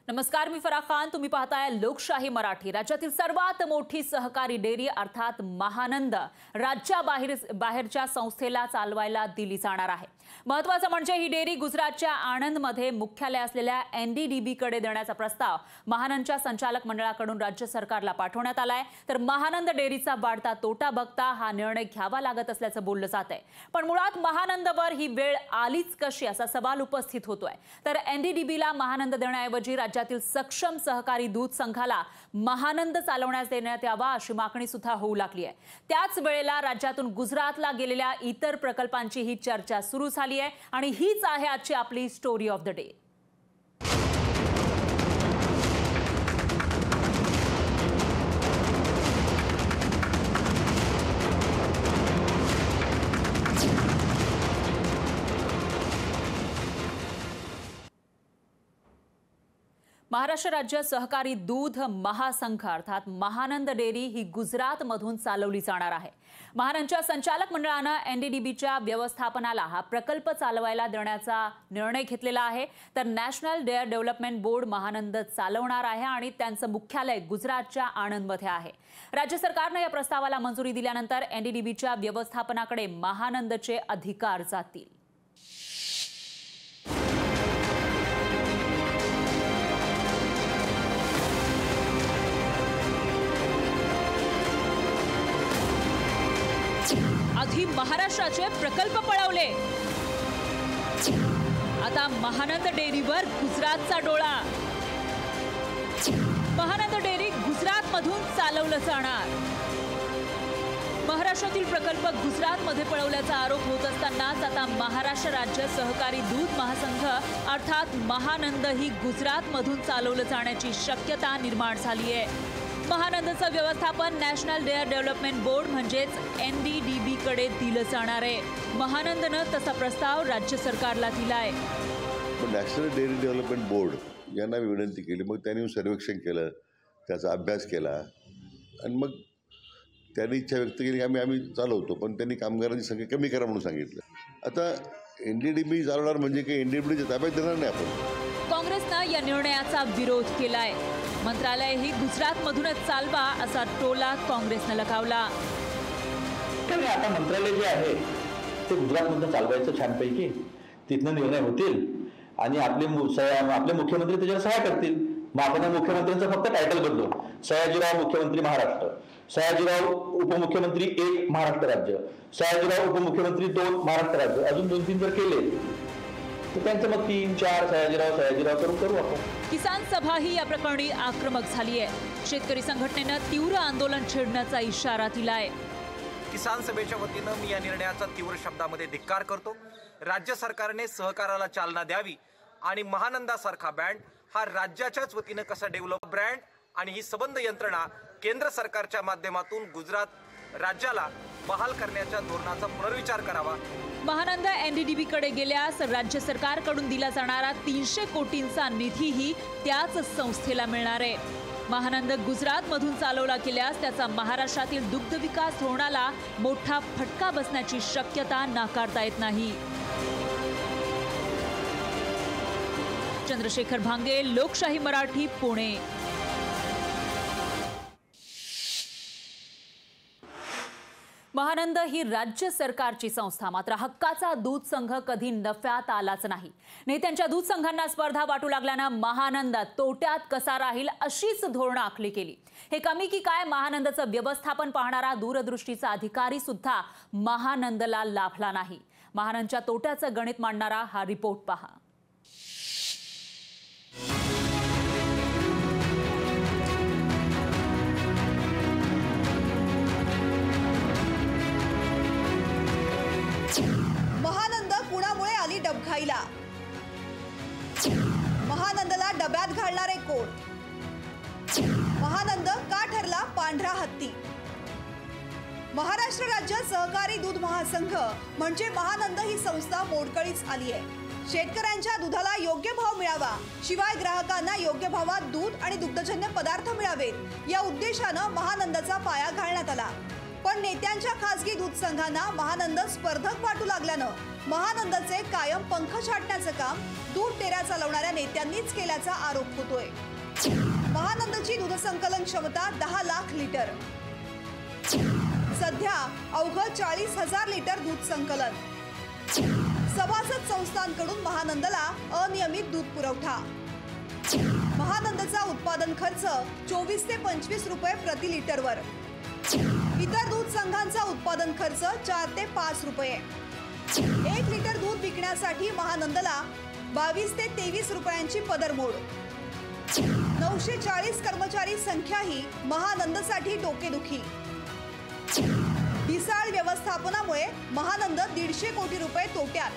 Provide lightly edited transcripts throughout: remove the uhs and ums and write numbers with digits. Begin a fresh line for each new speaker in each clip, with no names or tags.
नमस्कार, मी फराह खान. तुम्ही पाहताय लोकशाही मराठी. राज्यातील सर्वात मोठी सहकारी डेअरी अर्थात महानंद राज्याबाहेरच्या संस्थेला चालवायला दिली जाणार आहे. महत्त्वाचं म्हणजे ही डेअरी गुजरातच्या आणंदमध्ये मुख्यालय असलेल्या NDDB कडे देण्याचा प्रस्ताव महानंदच्या संचालक मंडळाकडून राज्य सरकारला पाठवण्यात आलाय. तर महानंद डेअरीचा वाढता तोटा बघता हा निर्णय घ्यावा लागत असल्याचं बोललं जात आहे. पण मुळात महानंदवर ही वेळ आलीच कशी असा सवाल उपस्थित होतोय. तर NDDBला महानंद देण्याऐवजी राज्यातील सक्षम सहकारी दूध संघाला महानंद चालवण्यास देण्यात यावा अशी मागणी सुद्धा होऊ लागली आहे. त्याच वेळेला राज्यातून गुजरातला गेलेल्या इतर प्रकल्पांची ही चर्चा सुरू झाली आहे आणि हीच आहे आजची आपली story of the day. Maharashtra राज्य सहकारी दूध महासंघ अर्थात महानंद डेअरी ही गुजरातमधून चालवली जाणार आहे. महानंदच्या संचालक मंडळानं NDDBच्या व्यवस्थापनाला हा प्रकल्प चालवायला देण्याचा निर्णय घेतलेला आहे. तर national dairy development board Mahanand चालवणार आहे आणि त्यांचं मुख्यालय गुजरातच्या आणंदमध्ये आहे. राज्य सरकारनं या प्रस्तावाला मंजुरी दिल्यानंतर NDDBच्या व्यवस्थापनाकडे महानंदचे अधिकार जातील. आधी महाराष्ट्राचे प्रकल्प पळवले, आता महानंद डेअरीवर गुजरातचा डोळा. महानंद डेअरी गुजरातमधून चालवलं जाणार. महाराष्ट्रातील प्रकल्प गुजरातमध्ये पळवल्याचा आरोप होत असतानाच आता महाराष्ट्र राज्य सहकारी दूध महासंघ अर्थात महानंद ही गुजरातमधून चालवलं जाण्याची शक्यता निर्माण झाली आहे. महानंदचं व्यवस्थापन नॅशनल डेअरी डेव्हलपमेंट बोर्ड म्हणजेच NDDB कडे दिलं जाणार आहे. महानंदनं तसा प्रस्ताव राज्य सरकारला दिलाय.
नॅशनल डेअरी डेव्हलपमेंट बोर्ड यांना विनंती केली, मग त्यांनी सर्वेक्षण केलं, त्याचा अभ्यास केला आणि मग त्यांनी इच्छा व्यक्त केली की आम्ही चालवतो, पण त्यांनी कामगारांची संख्या कमी करा म्हणून सांगितलं. आता NDDB चालवणार म्हणजे काही NDDBच्या ताब्यात देणार नाही आपण.
काँग्रेसनं या निर्णयाचा विरोध केलाय. मंत्रालय ही गुजरातमधूनच चालवा असा टोला काँग्रेसनं लगावला.
आता मंत्रालय जे आहे ते गुजरातमध्ये चालवायचं छानपैकी, तिथनं निर्णय होतील आणि आपले मुख्यमंत्री त्याच्यावर सहाय्य करतील. मग आपण मुख्यमंत्र्यांचं फक्त टायटल बदलू, सयाजीराव मुख्यमंत्री महाराष्ट्र, सयाजीराव उपमुख्यमंत्री 1 महाराष्ट्र राज्य, सयाजीराव उपमुख्यमंत्री 2 महाराष्ट्र राज्य, अजून 2-3 जर केले त्यांचं मग 3-4 सयाजीराव करू आपण.
किसान सभा ही या प्रकरणी आक्रमक झाली आहे. शेतकरी संघटनेनं तीव्र आंदोलन छेडण्याचा इशारा दिलाय.
किसान सभेच्या वतीनं मी या निर्णयाचा तीव्र शब्दामध्ये धिक्कार करतो. राज्य सरकारने सहकाराला चालना द्यावी आणि महानंदासारखा ब्रँड हा राज्याच्याच वतीनं कसा डेव्हलप ब्रँड आणि ही संबंध यंत्रणा केंद्र सरकारच्या माध्यमातून गुजरात राज्याला बहाल करण्याच्या धोरणाचा पुनर्विचार करावा.
महानंद NDDB कडे गेल्यास राज्य सरकारकडून दिला जाणारा 300 कोटींचा निधीही त्याच संस्थेला मिळणार आहे. महानंद गुजरातमधून चालवला गेल्यास त्याचा महाराष्ट्रातील दुग्ध विकास धोरणाला मोठा फटका बसण्याची शक्यता नाकारता येत नाही. चंद्रशेखर भांगे, लोकशाही मराठी, पुणे. महानंद ही राज्य सरकारची संस्था, मात्र हक्काचा दूध संघ कधी नफ्यात आलाच नाही. नेत्यांच्या दूध संघांना स्पर्धा वाटू लागल्यानं महानंद तोट्यात कसा राहील अशीच धोरणं आखली केली. हे कमी की काय, महानंदचं व्यवस्थापन पाहणारा दूरदृष्टीचा अधिकारी सुद्धा महानंदला लाभला नाही. महानंदच्या तोट्याचं गणित मांडणारा हा रिपोर्ट पहा.
महानंद कुणामुळे आली डबघाईला? महानंदला डब्यात घालणारे कोण? महानंद का ठरला पांढरा हत्ती? महाराष्ट्र राज्य सहकारी दूध महासंघ म्हणजे महानंद ही संस्था मोडकळीस आली आहे. शेतकऱ्यांच्या दुधाला योग्य भाव मिळावा, शिवाय ग्राहकांना योग्य भावात दूध आणि दुग्धजन्य पदार्थ मिळावेत या उद्देशानं महानंदाचा पाया घालण्यात आला. पण नेत्यांच्या खासगी दूध संघांना महानंद स्पर्धक वाटू लागल्यानं महानंदचे कायम पंख छाटण्याचं काम दूध डेऱ्या चालवणाऱ्या नेत्यांनीच केल्याचा आरोप होतोय. महानंदची दूध संकलन क्षमता 10 लाख लिटर. सध्या अवघं 40,000 लिटर दूध संकलन. सभासद संस्थांकडून महानंदला अनियमित दूध पुरवठा. महानंदचा उत्पादन खर्च 24 ते 25 रुपये प्रति लिटरवर. इतर दूध संघांचा उत्पादन खर्च 4 ते 5 रुपये. 1 लिटर दूध विकण्यासाठी महानंदला 22 ते 23 रुपयांची पदरमोड. 940 कर्मचारी संख्याही महानंदसाठी डोकेदुखी. ढिसाळ व्यवस्थापनामुळे महानंद 150 कोटी रुपये तोट्यात.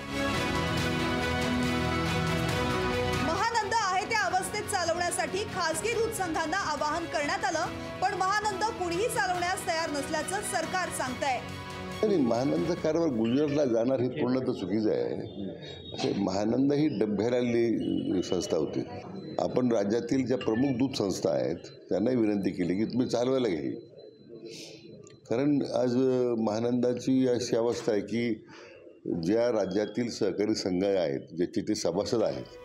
महानंद आहे त्या अवस्थेत चालवण्यासाठी खासगी दूध संघांना आवाहन करण्यात आलं, पण महानंद कुणीही चालवण्यास तयार नसल्याचं सरकार सांगतंय.
महानंद कारभार गुजरातला जाणार हे पूर्ण तर चुकीचं आहे. महानंद ही डब्याला संस्था होती. आपण राज्यातील ज्या प्रमुख दूध संस्था आहेत त्यांनाही विनंती केली की तुम्ही चालवायला घ्या. कारण आज महानंदाची अशी अवस्था आहे की ज्या राज्यातील सहकारी संघ आहेत ज्याचे ते सभासद आहेत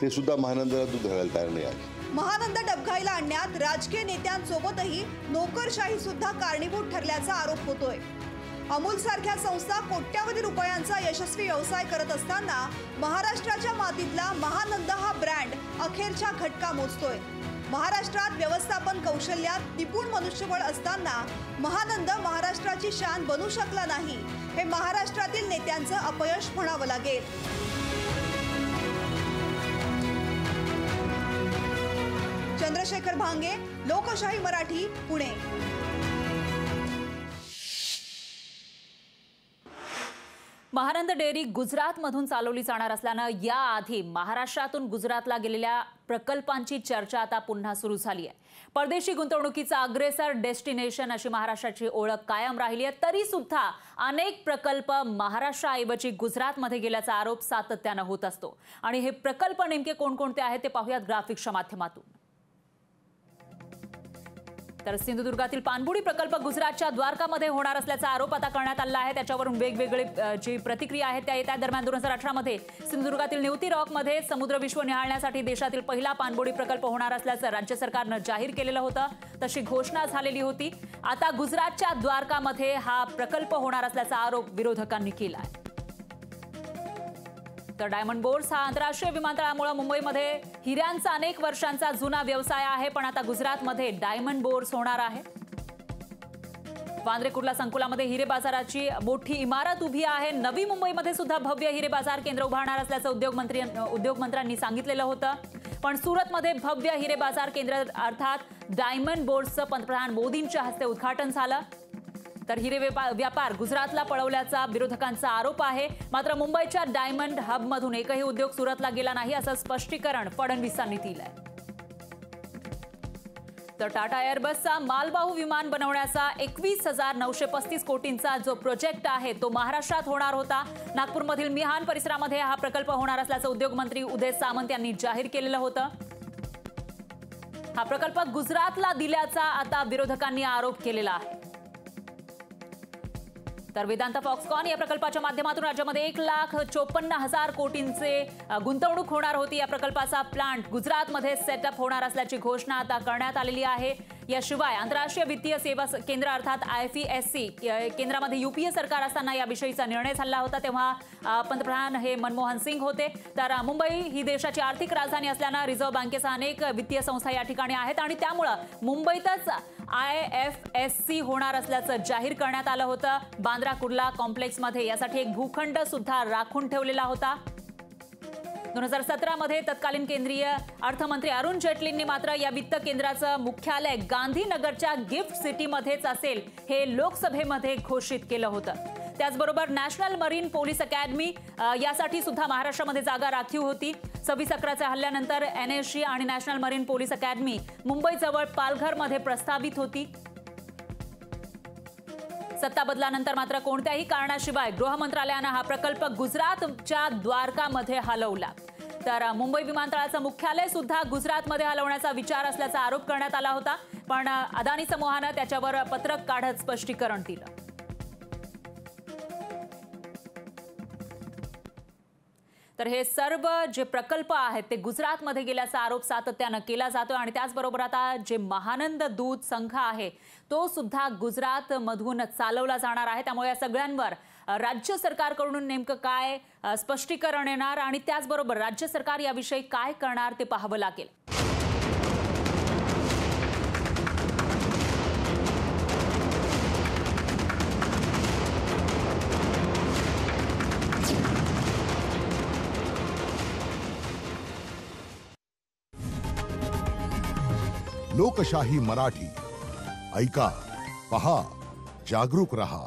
ते सुद्धा महानंदाला दूध घालायला तयार नाही आहे.
महानंद डबघाईला आणण्यात राजकीय नेत्यांसोबतही नोकरशाही सुद्धा कारणीभूत ठरल्याचा आरोप होतोय. अमूल सारख्या संस्था कोट्यावधी रुपयांचा यशस्वी व्यवसाय करत असताना महाराष्ट्राच्या मातीतला महानंद हा ब्रँड अखेरच्या घटका मोजतोय. महाराष्ट्रात व्यवस्थापन कौशल्यात निपुण मनुष्यबळ असताना महानंद महाराष्ट्राची शान बनू शकला नाही हे महाराष्ट्रातील नेत्यांचं अपयश म्हणावं लागेल. चंद्रशेखर भांगे, लोकशाही मराठी, पुणे.
महानंद डेअरी गुजरातमधून चालवली जाणार असल्यानं याआधी महाराष्ट्रातून गुजरातला गेलेल्या प्रकल्पांची चर्चा आता पुन्हा सुरू झाली आहे. परदेशी गुंतवणुकीचा अग्रेसर डेस्टिनेशन अशी महाराष्ट्राची ओळख कायम राहिली आहे, तरी सुद्धा अनेक प्रकल्प महाराष्ट्राऐवजी गुजरातमध्ये गेल्याचा आरोप सातत्यानं होत असतो. आणि हे प्रकल्प नेमके कोणकोणते आहेत ते पाहूयात ग्राफिक्सच्या माध्यमातून. तर सिंधुदुर्गातील पाणबुडी प्रकल्प गुजरातच्या द्वारकामध्ये होणार असल्याचा आरोप आता करण्यात आला आहे. त्याच्यावरून वेगवेगळे जी प्रतिक्रिया आहेत त्या येत्या. दरम्यान 2018 मध्ये सिंधुदुर्गातील निवती रॉकमध्ये समुद्र विश्व निहाळण्यासाठी देशातील पहिला पाणबुडी प्रकल्प होणार असल्याचं राज्य सरकारनं जाहीर केलेलं होतं. तशी घोषणा झालेली होती. आता गुजरातच्या द्वारकामध्ये हा प्रकल्प होणार असल्याचा आरोप विरोधकांनी केला आहे. तर डायमंड बोर्स हा आंतरराष्ट्रीय विमानतळामुळे मुंबईमध्ये हिऱ्यांचा अनेक वर्षांचा जुना व्यवसाय आहे, पण आता गुजरातमध्ये डायमंड बोर्स होणार आहे. वांद्रे कुर्ला संकुलामध्ये हिरे बाजाराची मोठी इमारत उभी आहे. नवी मुंबईमध्ये सुद्धा भव्य हिरे बाजार केंद्र उभारणार असल्याचं उद्योगमंत्र्यांनी सांगितलेलं होतं. पण सुरतमध्ये भव्य हिरे बाजार केंद्र अर्थात डायमंड बोर्सचं पंतप्रधान मोदींच्या हस्ते उद्घाटन झालं. तर हिरे व्यापार गुजरातला पळवल्याचा विरोधकांचा आरोप आहे. मात्र मुंबईच्या डायमंड हबमधून एकही उद्योग सुरतला गेला नाही असं स्पष्टीकरण फडणवीसांनी दिलंय. तर टाटा एअरबसचा मालवाहू विमान बनवण्याचा 21,935 कोटींचा जो प्रोजेक्ट आहे तो महाराष्ट्रात होणार होता. नागपूरमधील मिहान परिसरामध्ये हा प्रकल्प होणार असल्याचं उद्योगमंत्री उदय सामंत यांनी जाहीर केलेलं होतं. हा प्रकल्प गुजरातला दिल्याचा आता विरोधकांनी आरोप केलेला आहे. तर वेदांत फॉक्सकॉन या प्रकल्पाच्या माध्यमातून राज्यामध्ये 1,54,000 कोटींचे गुंतवणूक होणार होती. या प्रकल्पाचा प्लांट गुजरातमध्ये सेटअप होणार असल्याची घोषणा आता करण्यात आलेली आहे. याशिवाय आंतरराष्ट्रीय वित्तीय सेवा केंद्र अर्थात IFSC केंद्रामध्ये UPA सरकार असताना याविषयीचा निर्णय झाला होता. तेव्हा पंतप्रधान हे मनमोहन सिंग होते. तर मुंबई ही देशाची आर्थिक राजधानी असल्यानं रिझर्व्ह बँकेसह अनेक वित्तीय संस्था या ठिकाणी आहेत आणि त्यामुळे मुंबईतच IFSC होणार असल्याचं जाहीर करण्यात आलं होतं. बांद्रा कुर्ला कॉम्प्लेक्समध्ये यासाठी एक भूखंड सुद्धा राखून ठेवलेला होता. 2017 मध्ये तत्कालीन केंद्रीय अर्थमंत्री अरुण जेटलींनी मात्र या वित्त केंद्राचं मुख्यालय गांधीनगरच्या गिफ्ट सिटीमध्येच असेल हे लोकसभेमध्ये घोषित केलं होतं. त्याचबरोबर नॅशनल मरीन पोलीस अकॅडमी यासाठी सुद्धा महाराष्ट्रामध्ये जागा राखीव होती. 26/11च्या हल्ल्यानंतर NSG आणि नॅशनल मरीन पोलीस अकॅडमी मुंबईजवळ पालघरमध्ये प्रस्तावित होती. सत्ता बदलानंतर मात्र कोणत्याही कारणाशिवाय गृह मंत्रालयानं हा प्रकल्प गुजरातच्या द्वारकामध्ये हलवला. तर मुंबई विमानतळाचं मुख्यालय सुद्धा गुजरातमध्ये हलवण्याचा विचार असल्याचा आरोप करण्यात आला होता, पण अदानी समूहानं त्याच्यावर पत्रक काढत स्पष्टीकरण दिलं. तर हे सर्व जे प्रकल्प आहेत ते गुजरातमध्ये गेल्याचा आरोप सातत्यानं केला जातो आणि त्याचबरोबर आता जे महानंद दूध संघ आहे तो सुद्धा गुजरातमधून चालवला जाणार आहे. त्यामुळे या सगळ्यांवर राज्य सरकारकडून नेमकं काय स्पष्टीकरण येणार आणि त्याचबरोबर राज्य सरकार याविषयी काय करणार ते पाहावं लागेल.
लोकशाही मराठी ऐका, पहा, जागरूक रहा.